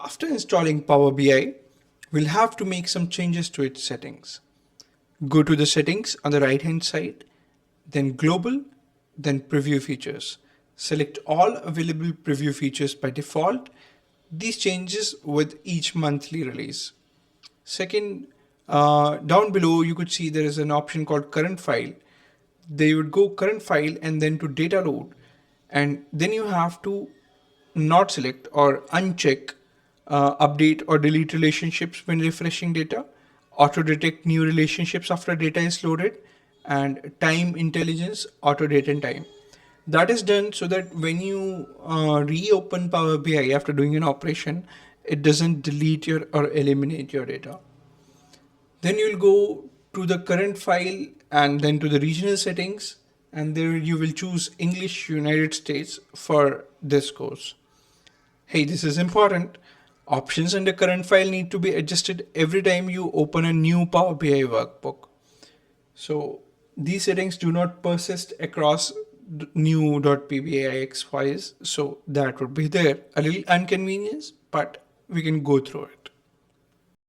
After installing Power BI, we'll have to make some changes to its settings. Go to the settings on the right hand side, then global, then preview features. Select all available preview features by default. These changes with each monthly release. Second, down below you could see there is an option called current file. They would go current file and then to data load, and then you have to not select or uncheck update or delete relationships when refreshing data, auto detect new relationships after data is loaded, and time intelligence, auto date and time. That is done so that when you reopen Power BI after doing an operation, it doesn't delete your or eliminate your data. Then you'll go to the current file and then to the regional settings, and there you will choose English United States for this course. Hey, this is important. Options in the current file need to be adjusted every time you open a new Power BI workbook. So these settings do not persist across new.pbix files. So that would be there. A little inconvenience, but we can go through it.